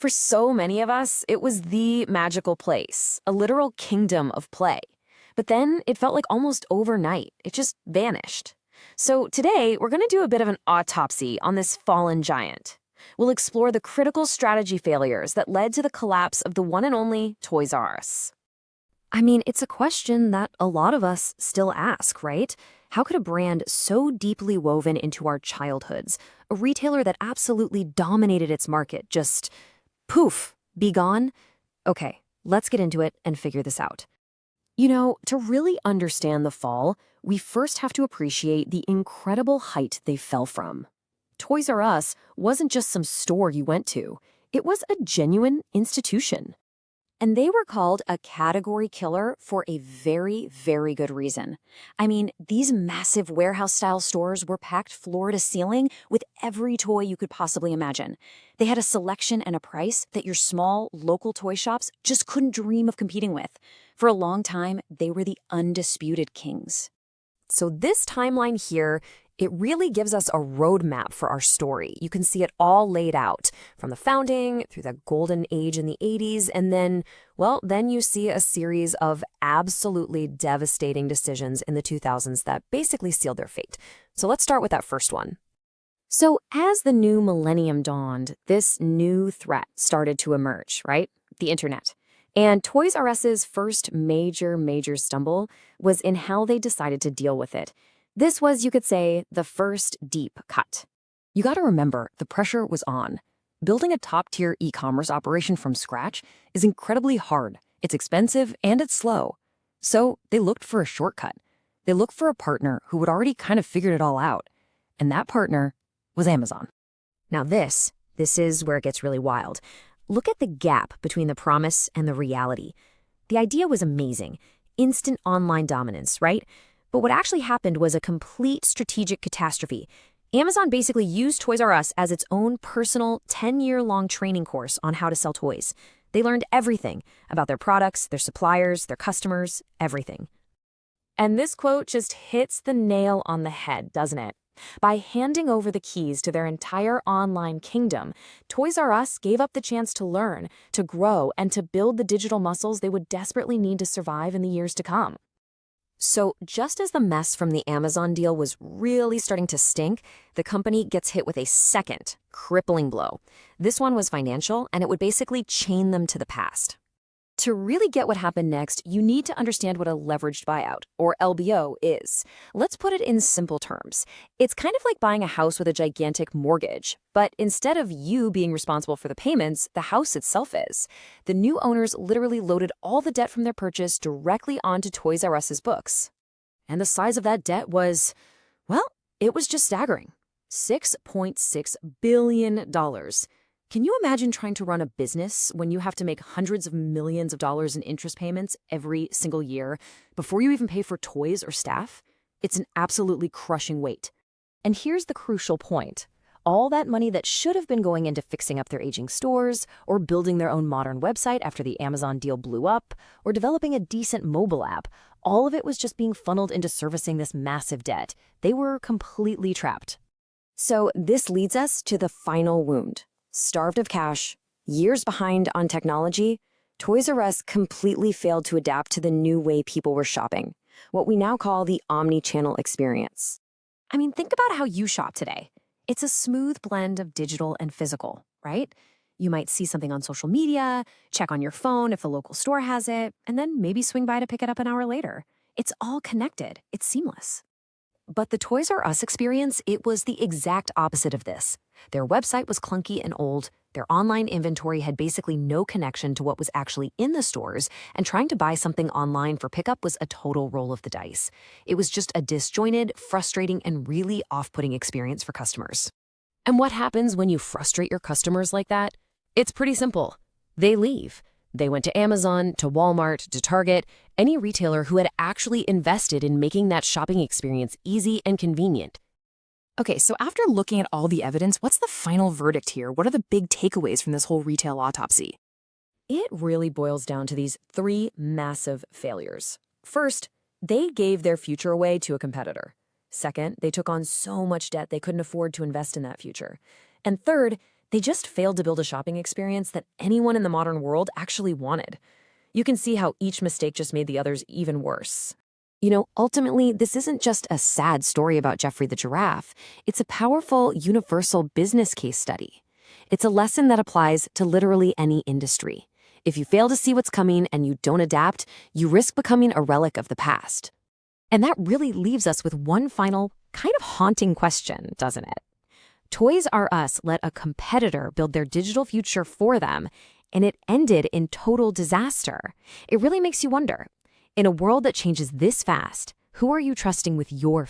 For so many of us, it was the magical place, a literal kingdom of play. But then it felt like almost overnight. It just vanished. So today, we're going to do a bit of an autopsy on this fallen giant. We'll explore the critical strategy failures that led to the collapse of the one and only Toys R Us. I mean, it's a question that a lot of us still ask, right? How could a brand so deeply woven into our childhoods, a retailer that absolutely dominated its market, just poof, be gone? Okay, let's get into it and figure this out. You know, to really understand the fall, we first have to appreciate the incredible height they fell from. Toys R Us wasn't just some store you went to. It was a genuine institution. And they were called a category killer for a very, very good reason. I mean, these massive warehouse-style stores were packed floor to ceiling with every toy you could possibly imagine. They had a selection and a price that your small, local toy shops just couldn't dream of competing with. For a long time, they were the undisputed kings. So this timeline here, it really gives us a roadmap for our story. You can see it all laid out, from the founding, through the golden age in the 80s, and then you see a series of absolutely devastating decisions in the 2000s that basically sealed their fate. So let's start with that first one. So as the new millennium dawned, this new threat started to emerge, right? The internet. And Toys R Us's first major stumble was in how they decided to deal with it. This was, you could say, the first deep cut. You gotta remember, the pressure was on. Building a top-tier e-commerce operation from scratch is incredibly hard. It's expensive and it's slow. So they looked for a shortcut. They looked for a partner who had already kind of figured it all out. And that partner was Amazon. Now this is where it gets really wild. Look at the gap between the promise and the reality. The idea was amazing. Instant online dominance, right? But what actually happened was a complete strategic catastrophe. Amazon basically used Toys R Us as its own personal 10-year-long training course on how to sell toys. They learned everything about their products, their suppliers, their customers, everything. And this quote just hits the nail on the head, doesn't it? By handing over the keys to their entire online kingdom, Toys R Us gave up the chance to learn, to grow, and to build the digital muscles they would desperately need to survive in the years to come. So just as the mess from the Amazon deal was really starting to stink, the company gets hit with a second, crippling blow. This one was financial, and it would basically chain them to the past. To really get what happened next, you need to understand what a leveraged buyout, or LBO, is. Let's put it in simple terms. It's kind of like buying a house with a gigantic mortgage, but instead of you being responsible for the payments, the house itself is. The new owners literally loaded all the debt from their purchase directly onto Toys R Us's books. And the size of that debt was, well, it was just staggering. $6.6 billion. Can you imagine trying to run a business when you have to make hundreds of millions of dollars in interest payments every single year before you even pay for toys or staff? It's an absolutely crushing weight. And here's the crucial point. All that money that should have been going into fixing up their aging stores, or building their own modern website after the Amazon deal blew up, or developing a decent mobile app, all of it was just being funneled into servicing this massive debt. They were completely trapped. So this leads us to the final wound. Starved of cash, years behind on technology, Toys R Us completely failed to adapt to the new way people were shopping, what we now call the omni-channel experience. I mean, think about how you shop today. It's a smooth blend of digital and physical, right? You might see something on social media, check on your phone if the local store has it, and then maybe swing by to pick it up an hour later. It's all connected. It's seamless. But the Toys R Us experience, it was the exact opposite of this. Their website was clunky and old, their online inventory had basically no connection to what was actually in the stores, and trying to buy something online for pickup was a total roll of the dice. It was just a disjointed, frustrating, and really off-putting experience for customers. And what happens when you frustrate your customers like that? It's pretty simple. They leave. They went to Amazon, to Walmart, to Target, any retailer who had actually invested in making that shopping experience easy and convenient. Okay, so after looking at all the evidence, what's the final verdict here? What are the big takeaways from this whole retail autopsy? It really boils down to these three massive failures. First, they gave their future away to a competitor. Second, they took on so much debt they couldn't afford to invest in that future. And third, They just failed to build a shopping experience that anyone in the modern world actually wanted. You can see how each mistake just made the others even worse. Ultimately, this isn't just a sad story about Geoffrey the giraffe. It's a powerful, universal business case study. It's a lesson that applies to literally any industry. If you fail to see what's coming and you don't adapt, you risk becoming a relic of the past. And that really leaves us with one final, kind of haunting question, doesn't it? Toys R Us let a competitor build their digital future for them, and it ended in total disaster. It really makes you wonder, in a world that changes this fast, who are you trusting with your